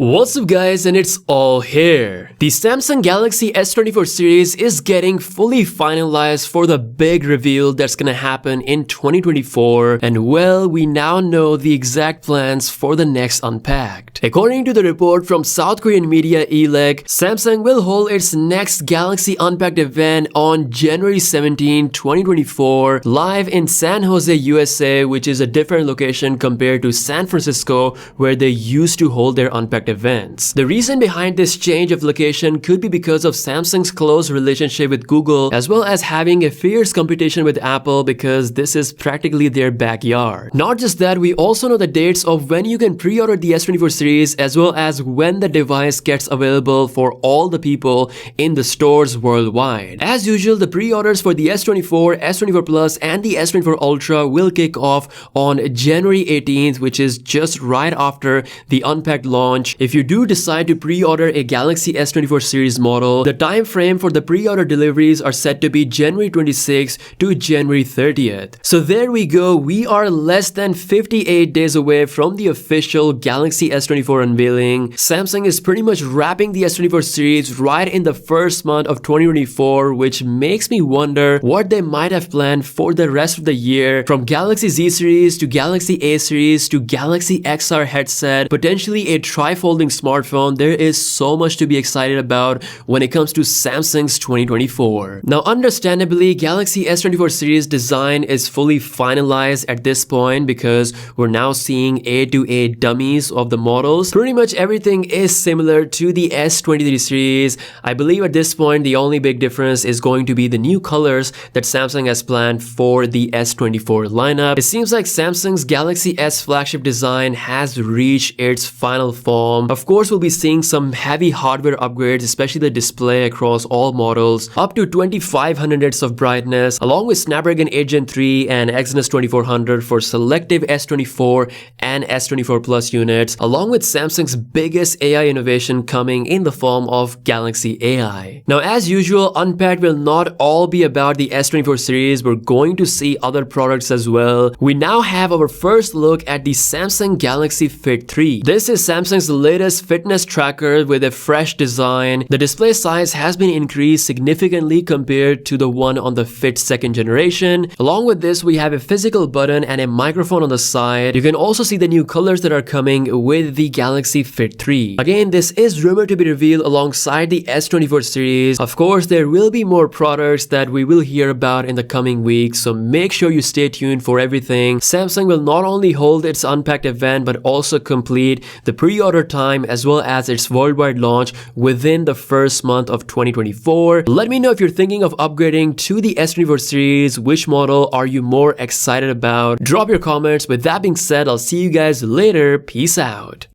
What's up guys, and it's all here. The Samsung Galaxy S24 series is getting fully finalized for the big reveal that's gonna happen in 2024, and well, we now know the exact plans for the next Unpacked. According to the report from South Korean media ELEC, Samsung will hold its next Galaxy Unpacked event on January 17, 2024, live in San Jose, USA, which is a different location compared to San Francisco, where they used to hold their Unpacked events. The reason behind this change of location could be because of Samsung's close relationship with Google, as well as having a fierce competition with Apple, because this is practically their backyard. Not just that, we also know the dates of when you can pre-order the S24 series, as well as when the device gets available for all the people in the stores worldwide. As usual, the pre-orders for the S24, S24 Plus, and the S24 Ultra will kick off on January 18th, which is just right after the Unpacked launch. If you do decide to pre-order a Galaxy S24 series model, the time frame for the pre-order deliveries are set to be January 26th to January 30th. So there we go, we are less than 58 days away from the official Galaxy S24 unveiling. Samsung is pretty much wrapping the S24 series right in the first month of 2024, which makes me wonder what they might have planned for the rest of the year, from Galaxy Z series to Galaxy A series to Galaxy XR headset, potentially a tri-folding smartphone. There is so much to be excited about when it comes to Samsung's 2024. Now, understandably, Galaxy S24 series design is fully finalized at this point because we're now seeing A-to-A dummies of the models. Pretty much everything is similar to the S23 series. I believe at this point the only big difference is going to be the new colors that Samsung has planned for the S24 lineup. It seems like Samsung's Galaxy S flagship design has reached its final form. Of course, we'll be seeing some heavy hardware upgrades, especially the display across all models, up to 2500 nits of brightness, along with Snapdragon 8 Gen 3 and Exynos 2400 for selective S24 and S24 Plus units, along with Samsung's biggest AI innovation coming in the form of Galaxy AI. Now, as usual, Unpacked will not all be about the S24 series. We're going to see other products as well. We now have our first look at the Samsung Galaxy Fit 3. This is Samsung's latest fitness tracker with a fresh design. The display size has been increased significantly compared to the one on the Fit 2nd generation. Along with this, we have a physical button and a microphone on the side. You can also see the new colors that are coming with the Galaxy Fit 3. Again, this is rumored to be revealed alongside the S24 series. Of course, there will be more products that we will hear about in the coming weeks, so make sure you stay tuned for everything. Samsung will not only hold its Unpacked event, but also complete the pre-order time as well as its worldwide launch within the first month of 2024. Let me know if you're thinking of upgrading to the S24 series. Which model are you more excited about? Drop your comments. With that being said, I'll see you guys later. Peace out.